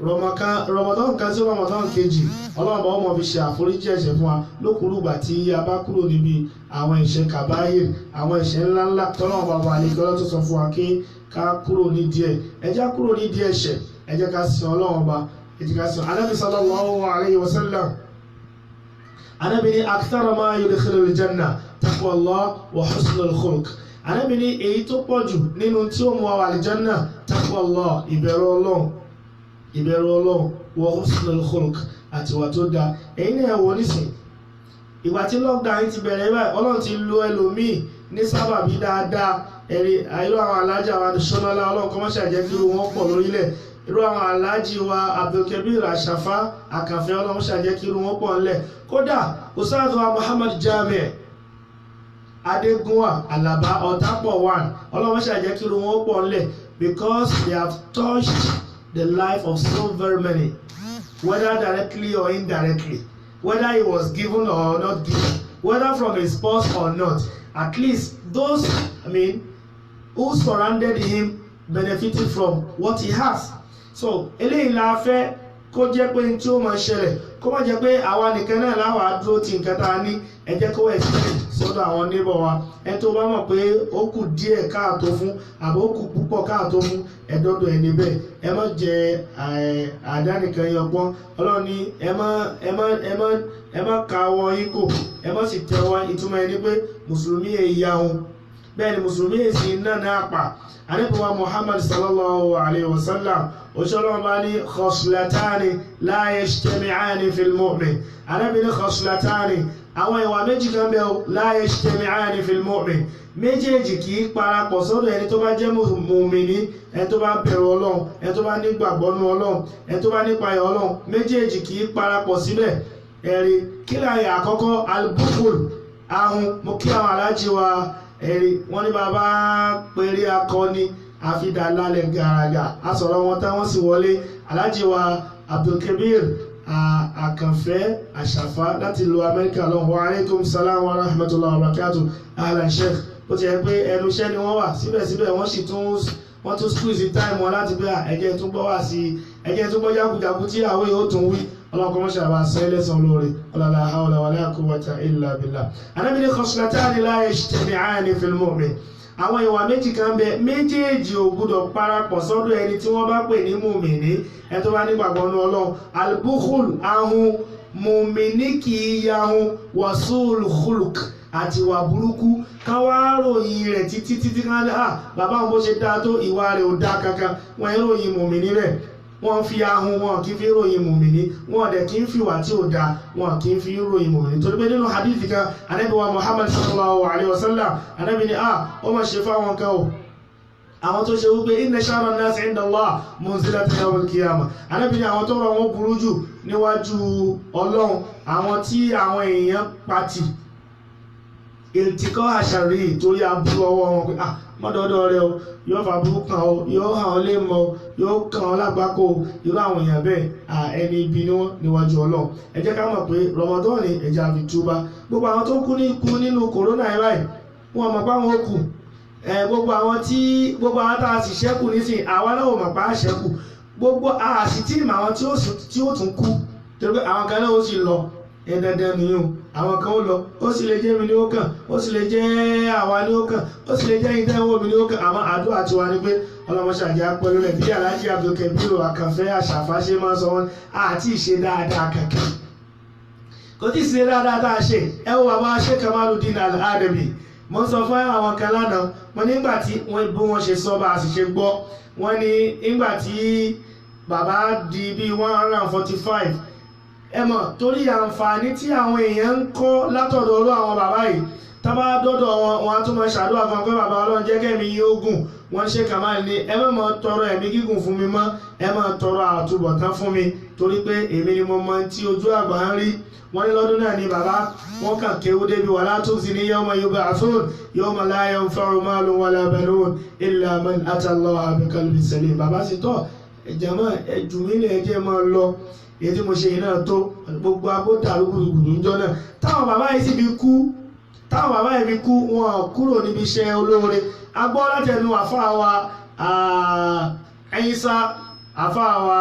Ramadan kan sí Ramadan kejì, Ọlọ́run bá ọmọ fi ṣe àforíjì ẹ̀ṣẹ̀ fún wa lókùrúgbà tí a bá kúrò níbi àwọn ẹ̀ṣẹ̀ kàbáyé, àwọn ẹ̀ṣẹ̀ ńláńlá tọ́lọ́run bọba àlékiọlá tó sọ fún wa kí ká kúrò ní díẹ̀. Ẹ já kúrò ní díẹ̀ ẹ̀ṣẹ̀, ẹ jẹ́ ká sin Ọlọ́run ọba ẹ jẹ́ ká sin Ànábì sallallahu alayhi wa sallam. Ànábì ní akthara ma yudkhilul janna taqwallah wa husnul khuluq. Ànábì ní èyí tó pọ̀ jù nínú tí ó mú wa àlìjánná taqwallah ìbẹ̀rù Ọlọ́run wa husnul khuluq àti wà tó dáa. èyí ni ẹ̀wọ̀ nísìn ìgbà tí lockdown ti bẹ̀rẹ̀ báyìí Ọlọ́run ti lo ẹlòmíì ní sábàbí dáadáa ẹ̀rí àìlú àwọn alájà wa ṣọ́nọ́lá Ọlọ́run kọ́ mọ́ṣẹ́ àjẹ́ kí wọ́n pọ̀ lórílẹ̀ irú àwọn alájì wa Abdulkabir Àṣàfá Àkànfẹ́ Ọlọ́run mọ́ṣẹ́ àjẹ́ kí wọ́n pọ̀ ńlẹ̀ kódà Ustaz wa Muhammad Jami Adégúnwà Àlàbá Ọ̀tápọ̀ 1 Ọlọ́run mọ́ṣẹ́ àjẹ́ kí wọ́n pọ̀ ńlẹ̀ because they have touched the life of so very many, whether directly or indirectly, whether he was given or not given, whether from his spouse or not. At least those, who surrounded him benefited from what he has. So eléyìí la fẹ́ kó jẹ́ pé tí ó máa ṣẹlẹ̀ kó má jẹ́ pé àwa nìkan náà láwàá dúró ti nǹkan tá a ní ẹ jẹ́ kó extend sọ́dọ̀ àwọn neighbor wa ẹ tó bá mọ̀ pé ó kù díẹ̀ káàtó fún àbí ó kù púpọ̀ káàtó fún ẹ̀dọ́dọ̀ ẹni bẹ́ẹ̀ ẹ má jẹ àdánìkan yọpọ́n Ọlọ́run ní ẹ má ka ọwọ́ yín kò ẹ má sì tẹ ọwọ́ ìtumọ̀ ẹni pé mùsùlùmí èyí ahun bẹ́ẹ̀ ni mùsùlùmí èsì náà náà pa Ànábì wa Muhammad sallallahu alayhi wa sallam òṣèlú bá ní khoslatani la yajtami'ani fil mu'min. Ànábì ní khoslatani àwọn ìwà méjì kan bẹ́ẹ̀ la yajtami'ani fil mu'min méjèèjì kì í parapọ̀ sọ́dọ̀ ẹni tó bá jẹ́ mùmìnì ẹni tó bá bẹ̀rù Ọlọ́run ẹni tó bá nígbàgbọ́ nínú Ọlọ́run ẹni tó bá nípayà Ọlọ́run méjèèjì kì í parapọ̀ síbẹ̀ ẹ̀rí kí láyé àkọ́kọ́ al-bukhul ahun mo kí àwọn alájí wa ẹ̀rí wọ́n ní bàbá péré akọni àfidàlálẹ̀ gàràgà asọ̀rọ̀ wọn táwọn sì wọlé alájí wa Abdulkabir Àkànfẹ́ Àṣàfá láti lo Amẹ́ríkà lọ́wọ́ wa alaikum salam wa rahmatullahi wa barakatuh ahlan sheikh bó ti yẹ pé ẹnu iṣẹ́ ni wọ́n wà síbẹ̀síbẹ̀ wọ́n tún squeeze time wọn láti pé ẹ̀jẹ̀ tún gbọ́ wá sí ẹ̀jẹ̀ tún gbọ́ jákujàku tí àwọn yóò tún wí ọlọ́kọ̀ mọ́ṣẹ́ àbá sẹ́lẹ̀sàn lórí ọlọ́lá haúlá wala quwwata illa billah. Ànábì ní khoslatani la yajtami'ani fil mu'min àwọn ìwà méjì kan bẹ méjèèjì ò gbọdọ̀ parapọ̀ sọ́dọ̀ ẹni tí wọ́n bá pè ní mùmìnì ẹni tó bá nígbàgbọ́ nínú Ọlọ́run al-bukhul ahun mùmìnì kì í yahun wasul khuluq àti ìwà burúkú ká wá ròyìn rẹ̀ títí ká ní bàbá wọn bó ṣe dáa tó ìwà rẹ̀ ò dá kankan wọ́n ń ròyìn mùmìnì rẹ̀ wọ́n fi ahun wọn kì í fi ròyìn mùmìnì wọ́n dẹ̀ kì í fi wà tí ò dáa wọn kì í fi ròyìn mùmìnì torí pé nínú hadithi kan Ànábì wa Muhammad sallallahu alayhi wa sallam Ànábì ní ó máa ṣe fáwọn kan o àwọn tó ṣe wípé inna sharra an-nas 'inda Allah munzilatan yawm al-qiyamah. Ànábì ní àwọn tó rọ wọn burú jù níwájú Ọlọ́run àwọn tí àwọn èèyàn pati ìtìkọ́ àṣàrí torí aburú ọwọ́ wọn pé mọ́dọ̀ọ́dọ̀ rẹ o yóò fa burú kan o yóò hàn ọ́ lé mọ́ o yóò kàn ọ́ lágbákò irú àwọn èèyàn bẹ́ẹ̀ ẹni ibi ni wọ́n níwájú Ọlọ́run. ẹ jẹ́ ká mọ̀ pé Ramadan ni ẹja fi túbá gbogbo àwọn tó kú nínú kòrónà yìí báyìí wọn mọ̀ pé àwọn ó kù gbogbo àwọn tá a sì ṣẹ́kù nísìn àwa náà ò mọ̀ pé a ṣẹ́kù gbogbo àṣì tí ìmọ̀ àwọn tí ó tún kú torí pé àwọn kan náà ó sì lọ dandan nìyẹn àwọn kan ó lọ ó sì lè jẹ́ mi ní ó kàn ó sì lè jẹ́ àwa ní ó kàn ó sì lè jẹ́ ìdánwò mi ní ó kàn àmọ́ àdúrà tiwa ni pé ọlọ́mọṣàjà pẹ̀lú rẹ̀ bí Alhaji Abdulkabir Àkànfẹ́ Àṣàfá ṣe máa ń sọ wọn àti ìṣe dáadáa kankan kò tí ì ṣe dáadáa tá a ṣe ẹ wo bàbá Sheikh Kamaluddin Al-Adabi mo sọ fún àwọn kan lánàá wọn nígbà tí bí wọ́n ṣe sọ bá a sì ṣe gbọ́ wọ́n ní nígbà tí bàbá di bí 145 ẹ mọ̀ torí àǹfààní tí àwọn èèyàn ń kọ́ látọ̀dọ̀ ọlọ́ àwọn bàbá yìí tábà dọ́dọ̀ wọn tún máa ṣàdúrà fún pé bàbá Ọlọ́run jẹ́ kẹ́mi yóò gùn wọ́n ṣe Kamal ní ẹ má máa tọrọ ẹ̀mí gígùn fún mi mọ́ ẹ máa tọrọ àtúbọ̀tán fún mi torí pé èmi ni mo mọ tí ojú àgbà ń rí wọ́n ní lọ́dún náà ni bàbá wọ́n kàn kéwú débi wala tukhzini yawma yub'athun yawma la yanfa'u malun wala banun illa man ata Allaha biqalbin salim. Bàbá sì tọ́ ẹ̀jẹ̀mọ́ ẹ̀jù mí ní ẹ̀jẹ̀ máa lọ èyí tí mo ṣe yìí náà tó gbogbo agbóta rúgbùrùgbùrù ń jọ náà táwọn bàbá yìí sì fi kú wọn kúrò níbi iṣẹ́ olóore agbọ́ látẹnu àfáàwà Ìsá àfáàwà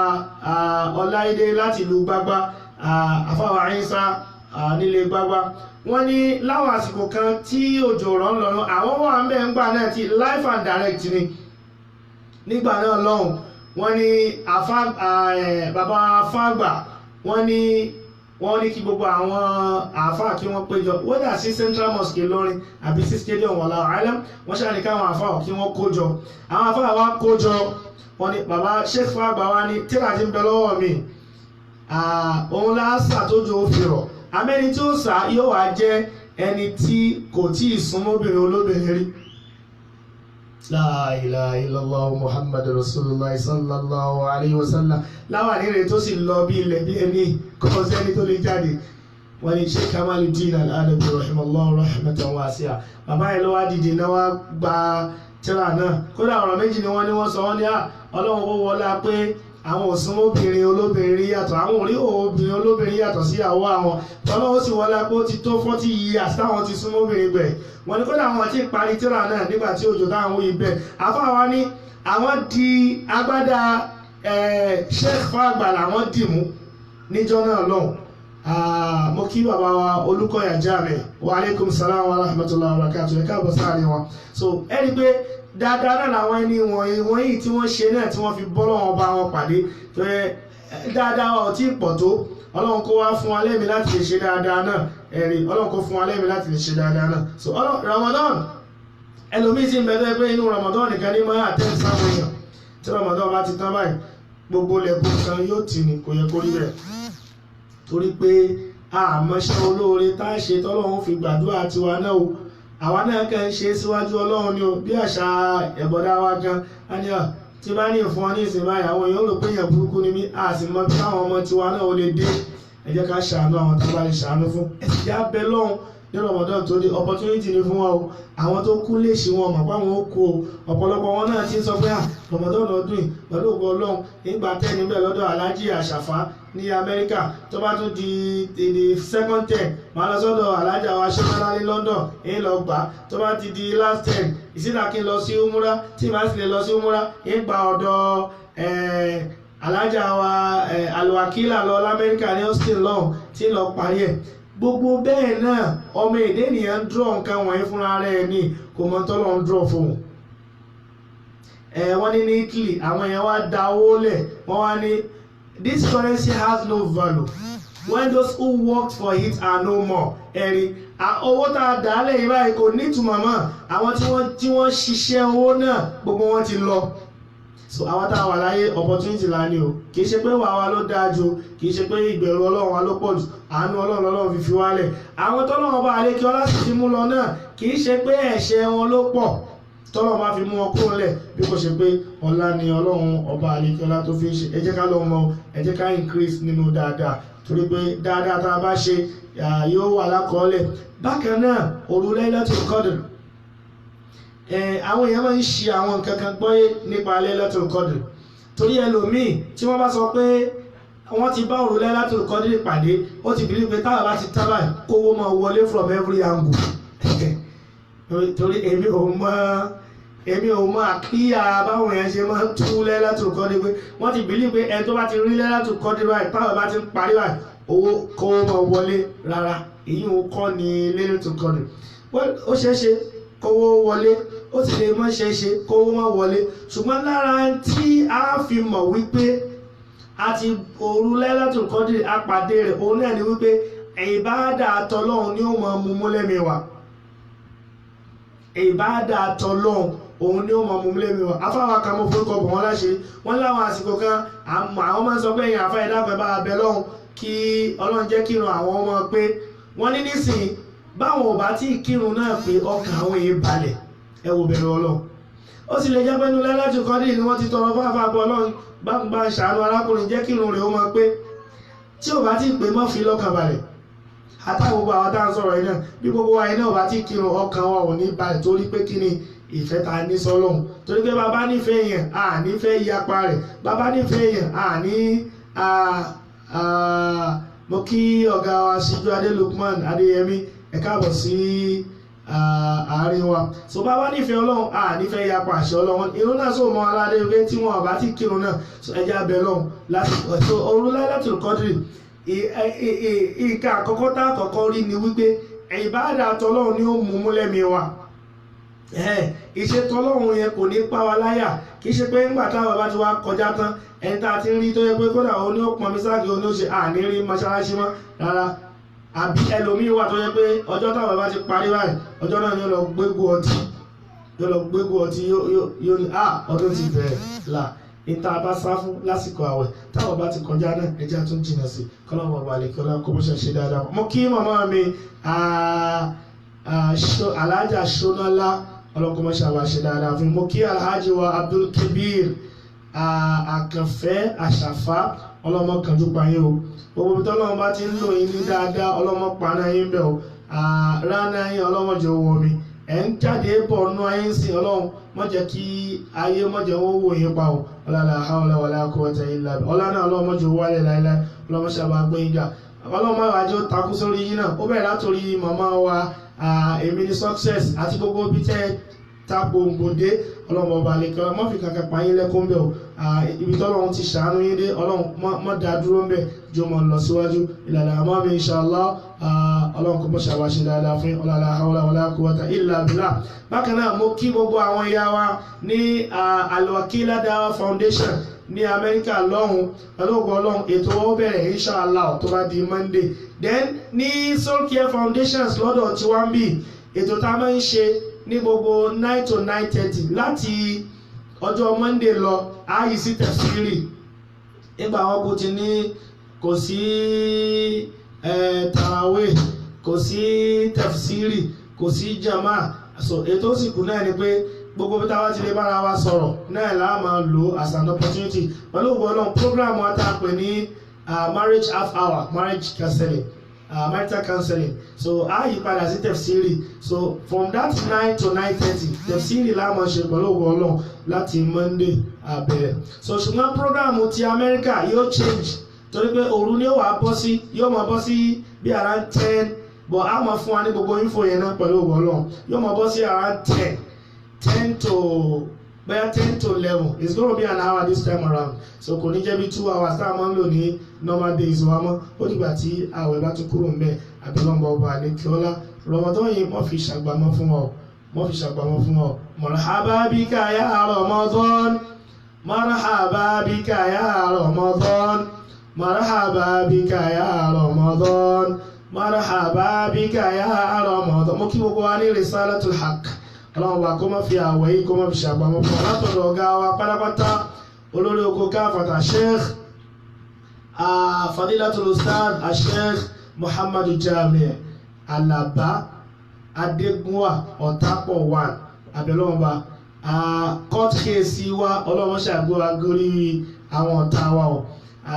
Ọláìdé láti ìlú Gbágbá àfáàwà Ìsá nílé Gbágbá wọ́n ní láwọn àsìkò kan tí òjò rọ̀ ń lọ́nà àwọn wà ń bẹ̀ ń gbà náà ti live and direct ni nígbà náà lọ́hùn wọ́n ní bàbá fàgbà wọ́n ní kí gbogbo àwọn àáfà kí wọ́n péjọ wọ́dà sí Central Mosque Ìlọrin àbí sí stadium wallahu alam wọ́n ṣáà ní káwọn àáfà kí wọ́n kójọ àwọn àáfà wa kójọ wọ́n ní bàbá Sheikh fàgbà wa ní tíra ti ń bẹ lọ́wọ́ mi òun láásà tó jò ó fi rọ̀ amẹ́ni tí ó sà yóò wá jẹ́ ẹni tí kò tí ì súnmọ́bìnrin olóbìnrin rí. La ilaha illallah Muhammadu Rasulullah sallallahu alayhi wa sallam láwà ní rẹ̀ tó sì lọ bí ilẹ̀ bí ẹni kọ́ sẹ́ni tó lè jáde. Wọ́n ní Sheikh Kamaluddin Al-Adabi rahimallahu rahmatan wasi'a bàbá yẹn ló wá dìde náà wá gba tírà náà kódà ọ̀rọ̀ méjì ni wọ́n sọ wọ́n ní Ọlọ́run ó wọlá pé àwọn òsúnmọ́bìnrin olóbìnrin yàtọ̀ àwọn orí obìnrin olóbìnrin yàtọ̀ sí àwọ̀ àwọn tọ́lọ́wọ́ sì wọlé pé ó ti tó 40 years táwọn ti súnmọ́bìnrin gbẹ̀ wọ́n ní kódà àwọn tí parí tírà náà nígbà tí òjò táwọn ibẹ̀ àfáwa ní àwọn di agbádá Sheikh fàgbà làwọn dìmú níjọ́ náà lọ́hùn mo kí bàbá wa Olúkọ̀yà Jami wa alaikum salam wa rahmatullahi wa barakatuh ẹ̀ka bọ̀ sáàrin wọn so ẹni pé dáadáa náà làwọn ẹni wọ̀nyí tí wọ́n ṣe náà tí wọ́n fi bọ́ lọ́wọ́ bá wọn pàdé dáadáa wa ò tí ì pọ̀ tó Ọlọ́run kó wá fún wa lẹ́mìí láti lè ṣe dáadáa náà ẹ̀rí Ọlọ́run kó fún wa lẹ́mìí láti lè ṣe dáadáa náà so Ramadan ẹlòmíì tí ń bẹ̀rẹ̀ pé inú Ramadan nìkan ní máa àtẹ́ǹ sáwọn èèyàn tí Ramadan bá ti tán báyìí gbogbo lẹ́kùn kan yóò tì ní kò yẹ kó rí bẹ́ẹ̀ torí pé àmọ́ṣẹ́ olóore tá a ṣe tọ́lọ́run fi gbàdúrà tiwa náà o àwa náà kàn ń ṣe síwájú Ọlọ́run ni o bí àṣà ẹ̀bọ̀dá wa gan ánìyàn tí bá ní ìfún ọ ní ìsìn báyìí àwọn èèyàn rò pé èèyàn burúkú ni mí a sì mọ bí táwọn ọmọ tiwa náà ó lè dé ẹ jẹ́ ká ṣàánú àwọn tó bá lè ṣàánú fún ẹ sì já bẹ lọ́hùn ní Ramadan tó dé opportunity ni fún wa o àwọn tó kú lè ṣe wọn mọ̀ pé àwọn ó kú o ọ̀pọ̀lọpọ̀ wọn náà ti ń sọ pé Ramadan ọdún yìí pẹ̀lú ògo Ọlọ́run nígbà tẹ́ níbẹ̀ lọ́dọ̀ Alhaji Àṣàfà ní Amẹ́ríkà tó bá tún di second 10 máa lọ sọ́dọ̀ Alhaji àwọn aṣọ́nàlá ní London ń lọ gbà tó bá ti di last 10 ìsìnà kí n lọ sí umura tí màá sì lè lọ sí umura ń gba ọ̀dọ̀ Alhaji àwọn alwakila lọ l'Amẹ́ríkà ní Austin lọ́hùn tí ń lọ parí ẹ̀ gbogbo bẹ́ẹ̀ náà ọmọ èdè ènìyàn ń draw nǹkan wọ̀nyí fúnra rẹ̀ ní kò mọ̀ tọ́lọ́ ń draw fún wọ́n ní Italy àwọn èèyàn wá da owó lẹ̀ wọ́n wá ní this currency has no value when those who worked for it are no more ẹ̀rí owó tá a dà á lẹ́yìn báyìí kò ní ìtumọ̀ mọ́ àwọn tí wọ́n ṣiṣẹ́ owó náà gbogbo wọn ti lọ so àwọn tá a wà láyé opportunity la ní o kì í ṣe pé wàá wa ló dáa jù kì í ṣe pé ìbẹ̀rù Ọlọ́run wa ló pọ̀ jù àánú Ọlọ́run fi fi wálẹ̀ àwọn tọ́lọ́run bá àlékí ọlá sì ti mú lọ náà kì í ṣe pé ẹ̀ṣẹ̀ wọn ló pọ̀ tọ́lọ́run bá fi mú wọn kúrò lẹ̀ bí kò ṣe pé ọlá ni Ọlọ́run ọba àlékí ọlá tó fi ń ṣe ẹ jẹ́ ká lọ mọ ẹ jẹ́ ká increase nínú dáadáa torí pé dáadáa tá a bá ṣe yóò wà lákọọ́lẹ̀ bákan náà òru Laylatul Qadr àwọn èèyàn máa ń ṣe àwọn nǹkan kan gbọ́yé nípa Laylatul Qadr torí ẹlòmíì tí wọ́n bá sọ pé wọ́n ti bá òru Laylatul Qadr pàdé ó ti bìlí pé táwọn bá ti tábà kówó máa wọlé from every angle torí èmi ò mọ àkíyà báwọn èèyàn ṣe máa ń tú Laylatul Qadr pé wọ́n ti bìlí pé ẹni tó bá ti rí Laylatul Qadr báyìí táwọn bá ti ń parí báyìí owó kówó máa wọlé rárá èyí ò kọ́ ni Laylatul Qadr ó ṣeéṣe kówó wọlé ó sì lè mọ́ ṣeéṣe kówó má wọlé ṣùgbọ́n lára tí a fi mọ̀ wípé àti òru Laylatul Qadr apàdé rẹ̀ òun náà ni wípé ìbáàdà tọlọ́hun ni ó mọ̀ mú lẹ́mìíwá ìbáàdà tọlọ́hun òun ni ó mọ̀ mú lẹ́mìíwá afáwa kan mọ́ forúkọ bọ̀ wọ́n láṣẹ wọ́n láwọn àsìkò kan àwọn máa ń sọ pé èèyàn àfáà ìdáfẹ́ bá abẹ lọ́hun kí Ọlọ́run jẹ́ kírun àwọn ọmọ pé wọ́n ní nísìnyí báwọn ò bá tí kírun náà pé ọkàn àwọn èèyàn balẹ̀ ẹ wò bẹ̀rù Ọlọ́run ó sì lè jẹ́ pé inú Laylatul Qadr ni wọ́n ti tọrọ fún àfàbọ̀ Ọlọ́run bá ń ṣàánú arákùnrin jẹ́ kírun rẹ̀ ó máa pé tí ò bá tí pé mọ́ fi lọ́kàn balẹ̀ àtàwọn gbogbo àwọn táwọn sọ̀rọ̀ yìí náà bí gbogbo wa yìí náà ò bá tí kírun ọkàn wa ò ní balẹ̀ torí pé kí ni ìfẹ́ ta ní sọ́lọ́hun torí pé bàbá nífẹ̀ẹ́ yẹn à nífẹ̀ẹ́ yapa rẹ̀ bàbá nífẹ̀ẹ́ yẹn à ní mo kí ọ̀gá wa Síjú Adé Lukman Adéyẹmí ẹ káàbọ̀ sí àárín wa so bá wá nífẹ̀ẹ́ Ọlọ́run nífẹ̀ẹ́ yapa àṣẹ Ọlọ́run irun náà sọ mọ́ aládé pé tí wọn bá ti kírun náà so ẹja abẹ lọ́hùn láti so òru Laylatul Qadr ìka àkọ́kọ́ tá àkọ́kọ́ rí ni wípé ìbáàdà tọlọ́run ni ó mú lẹ́mìí wa ìṣètò ọlọ́run yẹn kò ní pa wa láyà. Kì í ṣe pé nígbà táwọn bá ti wá kọjá tán ẹni tá a ti ń rí tó yẹ pé kódà òun ní ó pọn mi sáàkì òun ní ó ṣe àní rí mọ́ṣáláṣí mọ́ rárá. Àbí ẹlòmíì wà tó yẹ pé ọjọ́ táwọn bá ti parí báyìí ọjọ́ náà yóò lọ gbégbó ọtí yóò ní ọdún ti bẹ̀rẹ̀ là níta bá sá fún lásìkò àwẹ̀ táwọn bá ti kọjá náà ẹjẹ́ tún jìnnà sí kọ́lọ́mọ̀ balẹ̀ kọ́lá kó bó ṣe dáadáa. Mo kí màmá mi alájà ṣónálá ọlọ́kọ́mọṣẹ́ àwa ṣe dáadáa fún mi. Mo kí alhaji wa Abdul Kabir àkànfẹ́ àṣàfà ọlọ́mọ kanjú payé o. Gbogbo tó lọ́wọ́ bá ti ń lò yín ní dáadáa ọlọ́mọ paná yín bẹ̀ o. Rárá yín ọlọ́mọ jẹ́ owó mi. Ẹ̀ ń jáde bọ̀ nú ayé ń sìn ọlọ́run má jẹ́ kí ayé má jẹ́ wọ́n wò yín pa o. Ọlọ́lá hawla wala quwwata illa billah. Ọlá náà ọlọ́mọ jẹ́ owó wálé láéláé ọlọ́mọ ṣàbà gbé yín jà. Ọlọ́mọ àwájọ takú sórí yín náà ó bẹ̀rẹ̀ látòrí màmá wa èmi ní success àti gbogbo bí tẹ́ ta gbòǹgbòdé ọlọ́mọ ọba àlekọ́ mọ́ fi kankan pa yín lẹ́kún bẹ́ẹ̀ o. Ibi tọ́lọ́run ti ṣàánú yín dé ọlọ́run mọ́ dá dúró ń bẹ̀ jọ mọ́ lọ síwájú ìlànà àmọ́ mi inshallah ọlọ́run kò mọ́ ṣàwáṣe dáadáa fún ọlọ́lá hawla wala quwwata illa billah. Bákan náà mo kí gbogbo àwọn ìyá wa ní Al-Wakila Dawa Foundation ní Amẹ́ríkà lọ́hùn ọlọ́gbọ̀n ọlọ́run ètò wọn bẹ̀rẹ̀ inshallah tó bá di Monday. Then ní Soul Care Foundations lọ́dọ̀ tí wọ́n ń bì ètò tá a máa ń ṣe ní gbogbo 9 to 9:30 láti ọjọ́ Monday lọ ààyè sí tẹ̀síìrì nígbà wọn kò ti ní kò sí tarawih kò sí tẹ̀síìrì kò sí jama so ètò òsìkú náà ni pé gbogbo bí táwa ti lè bára wa sọ̀rọ̀ náà là á máa lò as an opportunity pẹ̀lú ògbọ́n náà program wa tá a pè ní marriage half hour marriage counseling. Marital counseling. So a yí padà sí tẹ̀fsíìrì. So from that 9 to 9:30 tẹ̀fsíìrì la máa ṣe pẹ̀lú ògo Ọlọ́run láti Monday abẹ́rẹ́. So ṣùgbọ́n program ti Amẹ́ríkà yóò change torí pé òru ni ó wà bọ́ sí yóò máa bọ́ sí bí around 10 but a máa fún wa ní gbogbo info yẹn náà pẹ̀lú ògo Ọlọ́run yóò máa bọ́ sí around 10 to 11. It's going to be an hour this time around. So kò ní jẹ́ bí 2 hours tá a máa ń lò ní normal days wa mọ́ ó dìgbà tí àwẹ̀ bá tún kúrò ń bẹ̀ àbẹ̀lọ́mbọ̀ ọba àlekíọ́lá Ramadan yìí wọ́n fi ṣàgbàmọ́ fún ọ marhaba bika ya Ramadan marhaba bika ya Ramadan marhaba bika ya Ramadan marhaba bika ya Ramadan. Mo kí gbogbo wa ní Risalatul Haqq ọlọ́run wa kó má fi àwẹ̀ yìí kó má fi ṣàgbàmọ́ fún ọ látọ̀dọ̀ ọ̀gá wa pátápátá olórí oko káfàtà Sheikh Fadilatul Ustad Sheikh Muhammadu Jami Alaba Adegunwa Ọ̀tápọ̀ 1 abẹ́lọ́wọ́ba court case wa ọlọ́run ṣàgbó agorí àwọn ọ̀tá wa o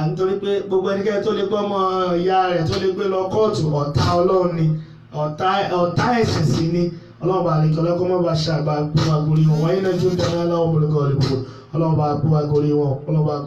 nítorí pé gbogbo ẹnikẹ́ni tó lè gbọ́ ọmọ ìyá rẹ̀ tó lè gbé lọ kóòtù ọ̀tá ọlọ́run ni ọ̀tá ẹ̀sìn sí ni ọlọ́run bá lè kọ́lọ́ kọ́ mọ́ bá ṣàgbà gbó agorí wọn wáyé náà jó dáná láwọn olùkọ́ olùkọ́ ọlọ́run bá gbó agorí wọn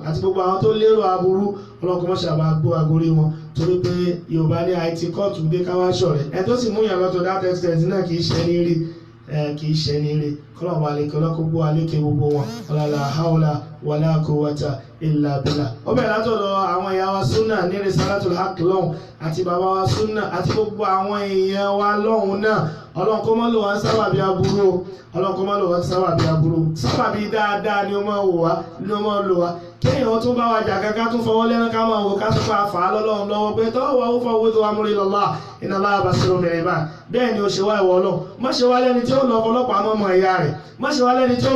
àti gbogbo àwọn tó lérò aburú ọlọ́run kọ́ mọ́ ṣàgbà gbó agorí wọn torí pé Yorùbá ní àìtí kóòtù dé káwá ṣọ̀rẹ́ ẹ tó sì mú yàn lọ́tọ̀ that extent náà kì í ṣe ní rí kọ́lọ́run bá lè kọ́lọ́ kó gbó alékè gbogbo wọn ọ̀làlà haúlà wàlá quwwata illa billah. Ó bẹ̀rẹ̀ látọ̀dọ̀ àwọn ìyá wa súnà ní Risalatul Haqq lọ́hùn àti bàbá wa súnà àti gbogbo àwọn èèyàn wa lọ́hùn náà ọlọ́run kó má lò wá sábàbí aburú ọlọ́run kó má lò wá sábàbí aburú sábàbí dáadáa ni ó máa wò wá ni ó máa lò wá kéèyàn tún bá wa jà kankan tún fọwọ́ lẹ́nu ká máa wò ká tó pa àfà lọ́lọ́run lọ́wọ́ pé tọ́wọ́ ó fọwọ́ tó wá múrí lọ́lá inna Allaha basirun bil ibad bẹ́ẹ̀ ni ó ṣe wá ìwọ náà má ṣe wá lẹ́ni tí ó lọ ọlọ́pàá mọ́ ọmọ ìyá rẹ̀ má ṣe wá lẹ́ni tí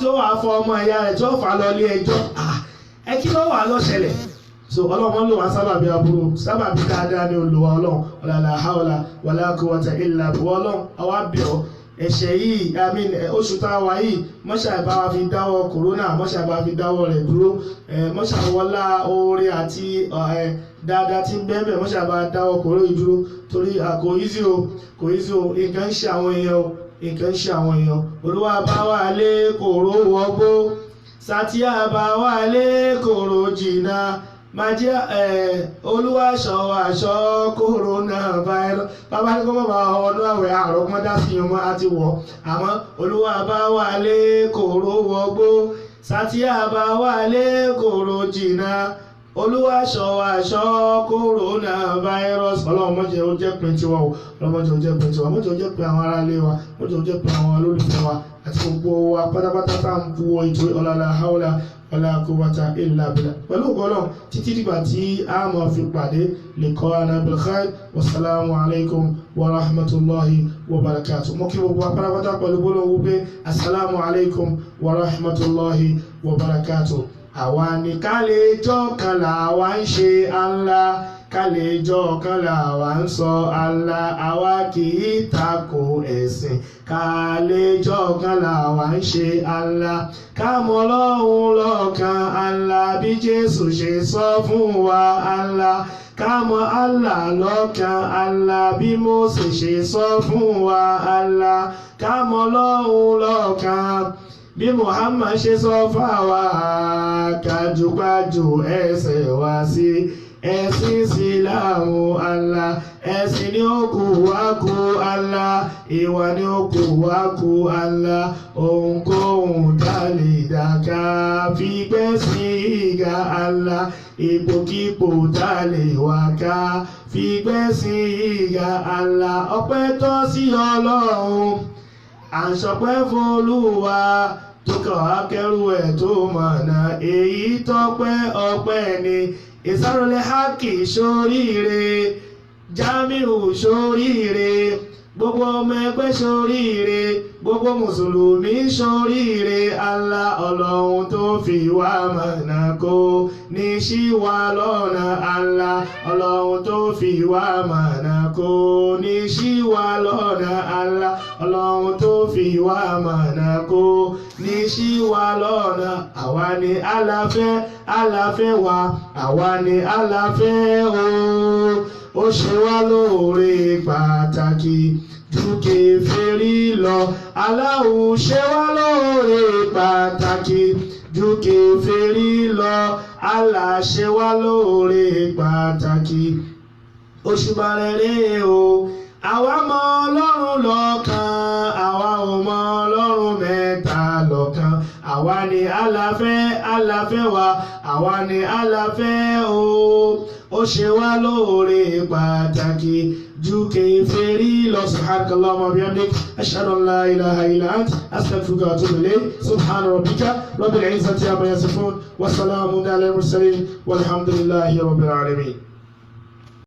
ó wà fọ ọmọ ìyá rẹ̀ tí ó fà lọ ilé ẹjọ́ ẹ kí ló wà lọ́ṣẹlẹ̀ so ọlọ́run ló wá sábàbí aburú sábàbí dáadáa ní olùwà ọlọ́run ọ̀làlà haúlà wàlá quwwata illa billah ọlọ́run àwa bẹ̀ ọ́ ẹ̀ṣẹ̀ yìí oṣù tá a wà yìí mọ́ṣà ìbá wa fi dáwọ́ kòrónà mọ́ṣà ìbá fi dáwọ́ rẹ̀ dúró mọ́ṣà wọlá oore àti dáadáa tí ń bẹ́ẹ̀ mọ́ṣà ìbá dáwọ́ kòró yìí dúró torí kò easy o nǹkan ń ṣe àwọn èèyàn olúwa bá wà lé kòró wọgbó sátíà bá wà lé kòró jìnnà máa jẹ́ olúwa aṣọ kòrónà virus bàbá ní kó mọ̀ bá ọdún àwẹ̀ àrọ̀ mọ́ dá sí ọmọ àti wọ̀ àmọ́ olúwa bá wà lé kòró wọgbó sátíà bá wà lé kòró jìnnà olúwa ṣọ́ wa ṣọ́ coronavirus ọlọ́run má jẹ́ ó jẹ́ pin tiwa o ọlọ́run má jẹ́ ó jẹ́ pin tiwa má jẹ́ ó jẹ́ pin àwọn ará ilé wa má jẹ́ ó jẹ́ pin àwọn olólùfẹ́ wa àti gbogbo wa pátápátá tá à ń bu ètò ọ̀làlà haúlà wala quwwata illa billah pẹ̀lú ọgọ́lọ́ títí dìgbà tí a máa fi pàdé liqa'ana bil khair wassalamu alaikum wa rahmatullahi wa barakatuh mo kí gbogbo apárápátá pẹ̀lú gbólóhùn wípé assalamu alaikum wa rahmatullahi wa barakatuh àwa ní ká lè jọ́ kan làwa ń ṣe Allah ká lè jọ́ kan làwa ń sọ Allah àwa kì í tako ẹ̀sìn ká lè jọ́ kan làwa ń ṣe Allah ká mọ Ọlọ́hun lọ́kan Allah bí Jésù ṣe sọ fún wa Allah ká mọ Allah lọ́kan Allah bí Mósè ṣe sọ fún wa Allah ká mọ Ọlọ́hun lọ́kan bí Muhammad ṣe sọ fáwa kájúkájú ẹsẹ̀ wá sí ẹ̀sìn Ìsìlámù Allah ẹ̀sìn ní ó kù wá kù Allah ìwà ní ó kù wá kù Allah ohunkóhun tá lè dàka fi gbẹ́sìn ìgà Allah ipòkípò tá lè wà ká fi gbẹ́sìn ìgà Allah ọpẹ́ tọ́ sí Ọlọ́run à ń ṣọpẹ́ fún Olúwa tó kàn á kẹ́rù ẹ̀ tó mọ̀nà èyí tọ́pẹ́ ọpẹ́ ni ìsárólé hákì ṣoríire Jamiu ṣoríire gbogbo ọmọ ẹgbẹ́ ṣoríire gbogbo mùsùlùmí ṣoríire Allah ọlọ́run tó fi wá mọ̀nà kó ní ṣì wá lọ́nà Allah ọlọ́run tó fi wá mọ̀nà kó ní ṣì wá lọ́nà Allah ọlọ́run tó fi wá mọ̀nà kó ní ṣì wá lọ́nà àwa ni aláfẹ́ wa àwa ni aláfẹ́ o ó ṣe wá lóore pàtàkì ju kèfèrí lọ Allahu ṣe wá lóore pàtàkì ju kèfèrí lọ Allah ṣe wá lóore pàtàkì òṣùbà rere o àwa mọ Ọlọ́run lọ́kan àwa ò mọ Ọlọ́run mẹ́ta lọ́kan àwa ni aláfẹ́ wa àwa ni aláfẹ́ o ó ṣe wá lóore pàtàkì ju kèfèrí lọ subhanakallahumma wa bihamdik ashhadu an la ilaha illa ant astaghfiruka wa atubu ilayk subhana rabbika rabbil izzati amma yasifun wa salamun ala al mursalin walhamdulillahi rabbil alamin.